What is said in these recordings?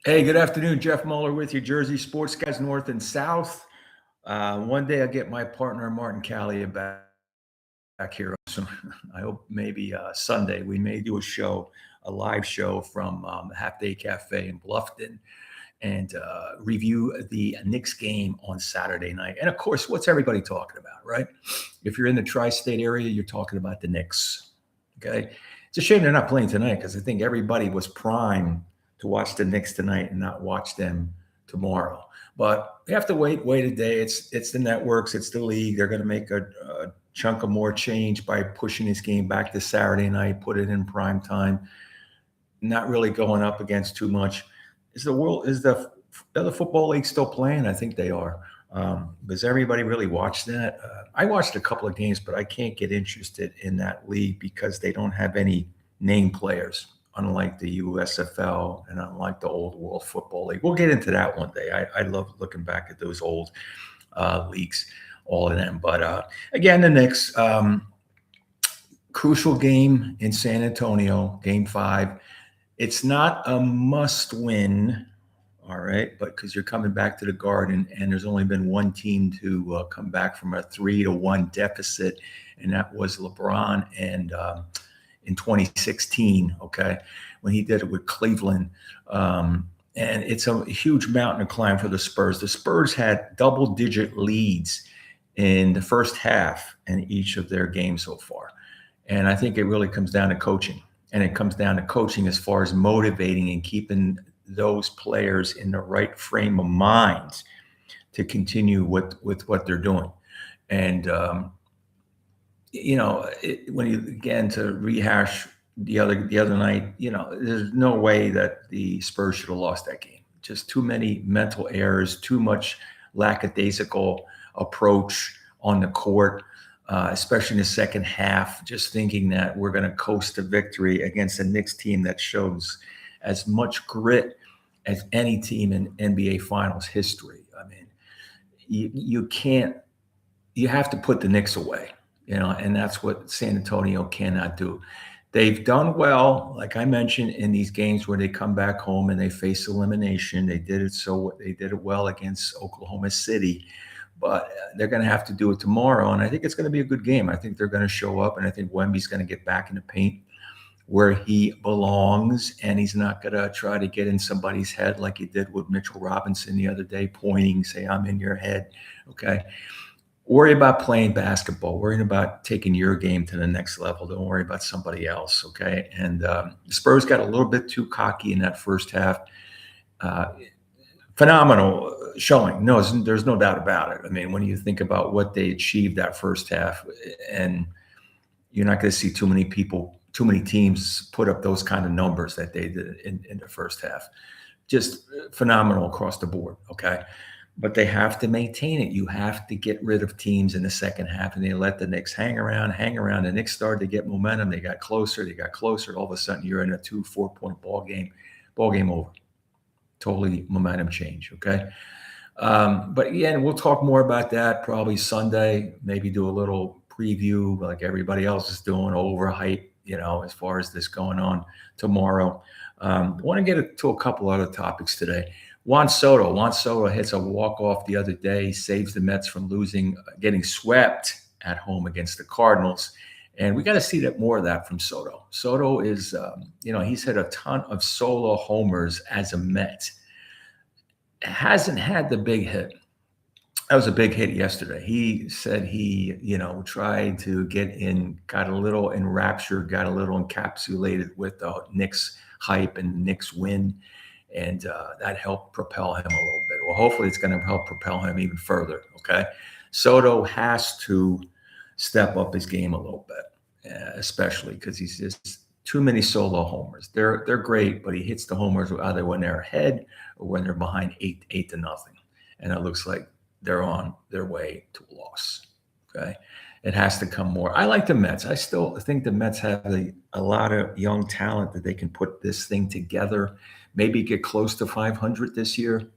Hey, good afternoon. Jeff Muller with you, Jersey Sports Guys North and South. One day I'll get my partner, Martin Callia, back here. So I hope maybe Sunday we may do a live show from the Half Day Cafe in Bluffton and review the Knicks game on Saturday night. And of course, what's everybody talking about, right? If you're in the tri-state area, you're talking about the Knicks. Okay. It's a shame they're not playing tonight because I think everybody was primed to watch the Knicks tonight and not watch them tomorrow. But we have to wait a day. It's the networks, it's the league. They're going to make a chunk of more change by pushing this game back to Saturday night, put it in prime time, not really going up against too much. Is the other football league still playing? I think they are. Does everybody really watch that? I watched a couple of games, but I can't get interested in that league because they don't have any name players, unlike the USFL and unlike the old World Football League. We'll get into that one day. I love looking back at those old leagues, all of them. But again, the Knicks, crucial game in San Antonio, Game 5. It's not a must-win, all right, but because you're coming back to the Garden, and there's only been one team to come back from a 3-1 deficit, and that was LeBron and in 2016, okay, when he did it with Cleveland. And it's a huge mountain to climb for the Spurs. The Spurs had double-digit leads in the first half in each of their games so far. And I think it really comes down to coaching. And it comes down to coaching as far as motivating and keeping those players in the right frame of mind to continue with what they're doing. And, when you, again, to rehash the other night, there's no way that the Spurs should have lost that game. Just too many mental errors, too much lackadaisical approach on the court. Especially in the second half, just thinking that we're going to coast to victory against a Knicks team that shows as much grit as any team in NBA Finals history. I mean, you have to put the Knicks away, and that's what San Antonio cannot do. They've done well, like I mentioned, in these games where they come back home and they face elimination. They did it well against Oklahoma City. But they're going to have to do it tomorrow, and I think it's going to be a good game. I think they're going to show up, and I think Wemby's going to get back in the paint where he belongs, and he's not going to try to get in somebody's head like he did with Mitchell Robinson the other day, pointing, say, I'm in your head, okay? Worry about playing basketball. Worry about taking your game to the next level. Don't worry about somebody else, okay? And the Spurs got a little bit too cocky in that first half. Phenomenal showing. No, there's no doubt about it. I mean, when you think about what they achieved that first half, and you're not going to see too many teams put up those kind of numbers that they did in the first half. Just phenomenal across the board, okay? But they have to maintain it. You have to get rid of teams in the second half, and they let the Knicks hang around. The Knicks started to get momentum. They got closer. All of a sudden, you're in a 2-4-point ball game over. Totally momentum change, okay? But again, we'll talk more about that probably Sunday, maybe do a little preview like everybody else is doing, overhype, as far as this going on tomorrow. I want to get to a couple other topics today. Juan Soto hits a walk-off the other day, saves the Mets from getting swept at home against the Cardinals. And we got to see more of that from Soto. Soto is, he's hit a ton of solo homers as a Met. Hasn't had the big hit. That was a big hit yesterday. He said he, tried to get in, got a little enraptured, got a little encapsulated with the Knicks hype and Knicks win. And that helped propel him a little bit. Well, hopefully it's going to help propel him even further, okay? Soto has to step up his game a little bit, especially because he's just too many solo homers. They're great, but he hits the homers either when they're ahead or when they're behind 8-0. And it looks like they're on their way to a loss, okay? It has to come more. I like the Mets. I still think the Mets have a lot of young talent that they can put this thing together, maybe get close to 500 this year.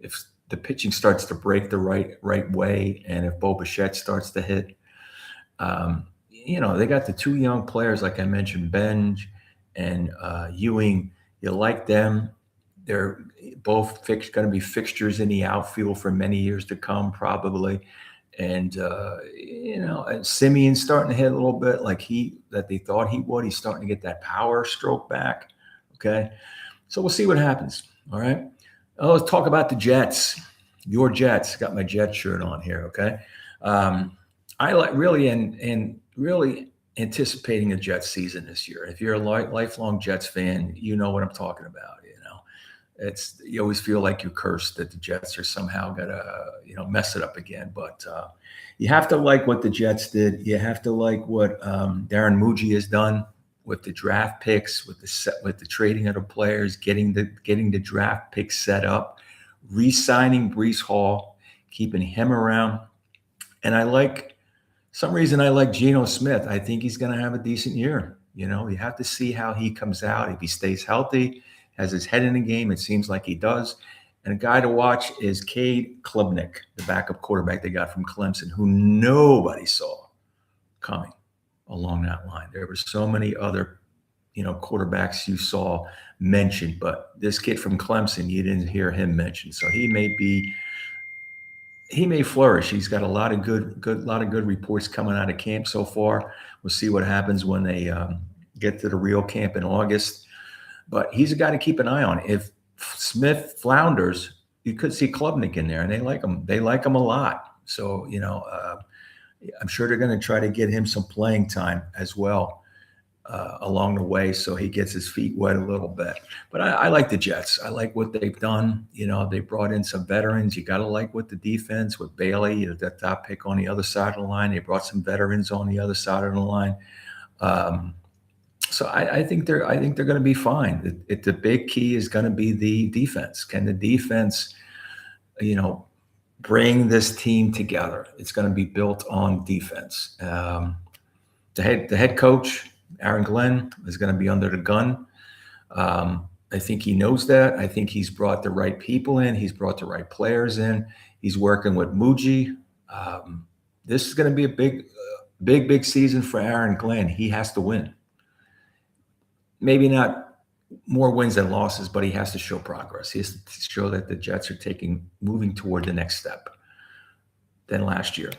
If the pitching starts to break the right way, and if Bo Bichette starts to hit, they got the two young players, like I mentioned, Benj and Ewing. You like them. They're both going to be fixtures in the outfield for many years to come, probably. And and Simeon's starting to hit a little bit like that they thought he would. He's starting to get that power stroke back. Okay, so we'll see what happens. All right. Oh, let's talk about the Jets. Your Jets. Got my Jet shirt on here. Okay. I like really and really anticipating a Jets season this year. If you're a lifelong Jets fan, you know what I'm talking about. You always feel like you're cursed that the Jets are somehow gonna mess it up again. But you have to like what the Jets did. You have to like what Darren Muji has done with the draft picks, with the trading of the players, getting the draft picks set up, re-signing Breece Hall, keeping him around, and I like. Some reason I like Geno Smith. I think he's going to have a decent year. You have to see how he comes out. If he stays healthy, has his head in the game, it seems like he does. And a guy to watch is Cade Klubnik, the backup quarterback they got from Clemson, who nobody saw coming along that line. There were so many other, quarterbacks you saw mentioned, but this kid from Clemson, you didn't hear him mentioned. So he may flourish. He's got a lot of good reports coming out of camp so far. We'll see what happens when they get to the real camp in August. But he's a guy to keep an eye on. If Smith flounders, you could see Klubnik in there, and they like him. They like him a lot. So I'm sure they're going to try to get him some playing time as well along the way, so he gets his feet wet a little bit. But I like the Jets. I like what they've done. They brought in some veterans. You got to like what the defense with Bailey, the top pick on the other side of the line. They brought some veterans on the other side of the line. So I think they're going to be fine. The big key is going to be the defense. Can the defense, bring this team together? It's going to be built on defense. The head coach, Aaron Glenn, is going to be under the gun. I think he knows that. I think he's brought the right people in. He's brought the right players in. He's working with Muji. This is going to be a big season for Aaron Glenn. He has to win. Maybe not more wins than losses, but he has to show progress. He has to show that the Jets are moving toward the next step than last year.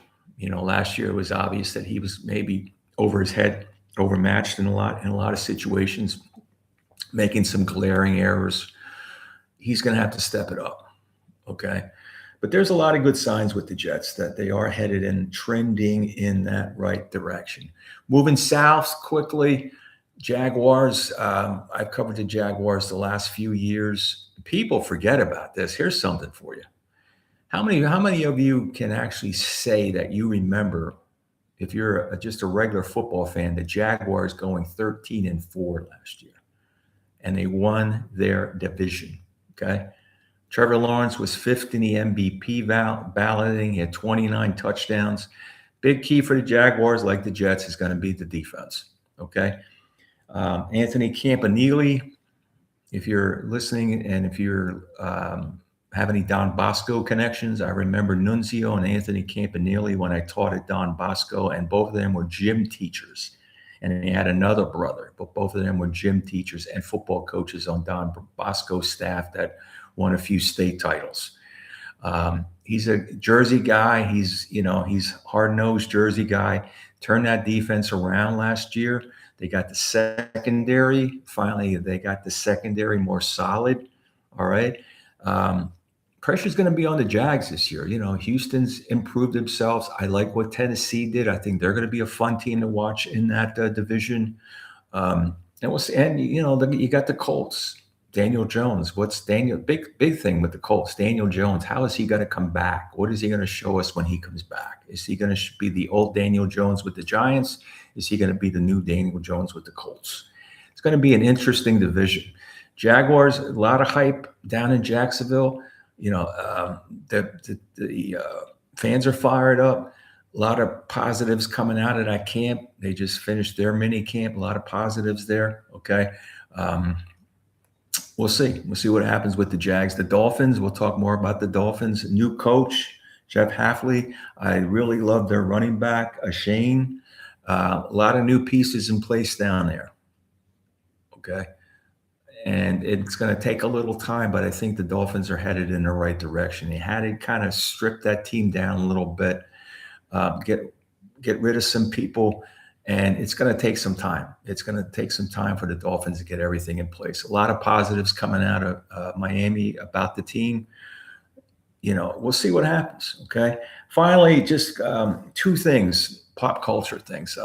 Last year it was obvious that he was maybe over his head, overmatched in a lot of situations, making some glaring errors. He's going to have to step it up. Okay. But there's a lot of good signs with the Jets that they are headed and trending in that right direction. Moving south quickly, Jaguars. I've covered the Jaguars the last few years. People forget about this. Here's something for you. How many of you can actually say that you remember, if you're just a regular football fan, the Jaguars going 13-4 last year, and they won their division? Okay. Trevor Lawrence was fifth in the MVP balloting. He had 29 touchdowns. Big key for the Jaguars, like the Jets, is going to be the defense. Okay. Anthony Campanile, if you're listening and if you're have any Don Bosco connections, I remember Nunzio and Anthony Campanile when I taught at Don Bosco, and both of them were gym teachers. And he had another brother, but both of them were gym teachers and football coaches on Don Bosco's staff that won a few state titles. He's a Jersey guy. He's hard-nosed Jersey guy. Turned that defense around last year. They got the secondary. Finally, they got the secondary more solid. All right. Pressure's going to be on the Jags this year. Houston's improved themselves. I like what Tennessee did. I think they're going to be a fun team to watch in that division. And we'll see. And you got the Colts. Daniel Jones. What's big thing with the Colts? Daniel Jones. How is he going to come back? What is he going to show us when he comes back? Is he going to be the old Daniel Jones with the Giants? Is he going to be the new Daniel Jones with the Colts? It's going to be an interesting division. Jaguars, a lot of hype down in Jacksonville. The fans are fired up. A lot of positives coming out of that camp. They just finished their mini camp. A lot of positives there. Okay. We'll see. We'll see what happens with the Jags. The Dolphins, we'll talk more about the Dolphins. New coach, Jeff Hafley. I really love their running back, Shane. A lot of new pieces in place down there. Okay. and it's going to take a little time, but I think the Dolphins are headed in the right direction. They had to kind of strip that team down a little bit, get rid of some people, and it's going to take some time. It's going to take some time for the Dolphins to get everything in place. A lot of positives coming out of Miami about the team. We'll see what happens. Okay. Finally, just two things, pop culture things.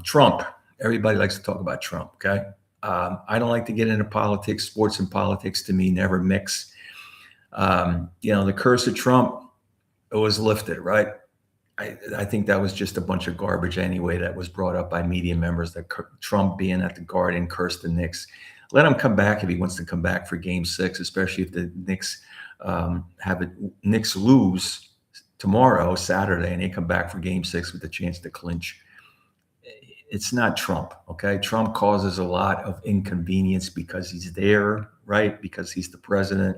Trump. Everybody likes to talk about Trump. Okay. I don't like to get into politics. Sports and politics to me never mix. The curse of Trump, it was lifted, right? I think that was just a bunch of garbage anyway that was brought up by media members, that Trump being at the Garden cursed the Knicks. Let him come back if he wants to come back for Game 6, especially if the Knicks Knicks lose tomorrow, Saturday, and they come back for Game 6 with a chance to clinch. It's not Trump, okay? Trump causes a lot of inconvenience because he's there, right? Because he's the president.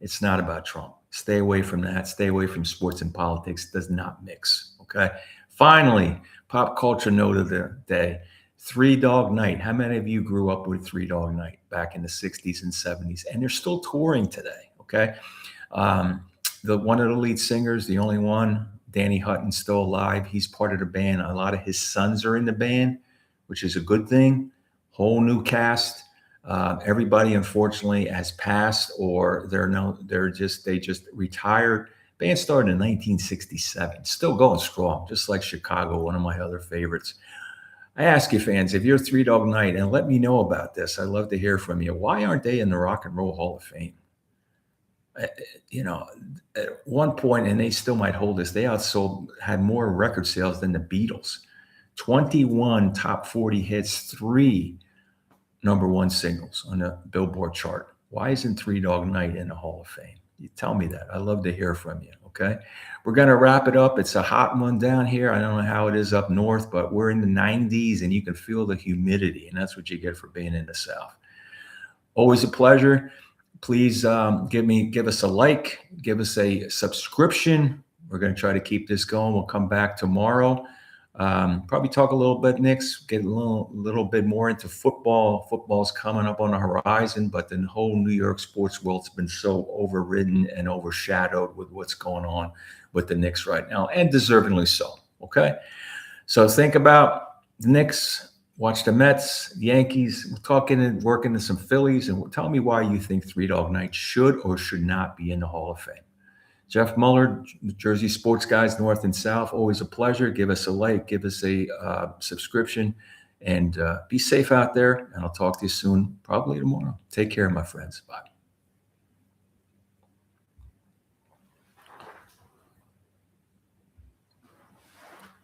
It's not about Trump. Stay away from that. Stay away from sports and politics. Does not mix, okay? Finally, pop culture note of the day, Three Dog Night. How many of you grew up with Three Dog Night back in the 60s and 70s? And they're still touring today, okay? One of the lead singers, the only one, Danny Hutton's still alive. He's part of the band. A lot of his sons are in the band, which is a good thing. Whole new cast. Everybody, unfortunately, has passed, or they just retired. Band started in 1967, still going strong, just like Chicago, one of my other favorites. I ask you, fans, if you're Three Dog Night, and let me know about this. I'd love to hear from you. Why aren't they in the Rock and Roll Hall of Fame? At one point, and they still might hold this, they had more record sales than the Beatles. 21 top 40 hits, 3 #1 singles on the Billboard chart. Why isn't Three Dog Night in the Hall of Fame? You tell me that. I'd love to hear from you, okay? We're going to wrap it up. It's a hot one down here. I don't know how it is up north, but we're in the 90s, and you can feel the humidity, and that's what you get for being in the South. Always a pleasure. Please give us a like, give us a subscription. We're going to try to keep this going. We'll come back tomorrow. Probably talk a little bit Knicks, get a little bit more into football. Football's coming up on the horizon, but the whole New York sports world's been so overridden and overshadowed with what's going on with the Knicks right now, and deservingly so. Okay, so think about the Knicks. Watch the Mets, Yankees. We're talking and working to some Phillies, and tell me why you think Three Dog Night should or should not be in the Hall of Fame. Jeff Muller, Jersey Sports Guys, North and South. Always a pleasure. Give us a like, give us a subscription, and be safe out there. And I'll talk to you soon, probably tomorrow. Take care, my friends. Bye.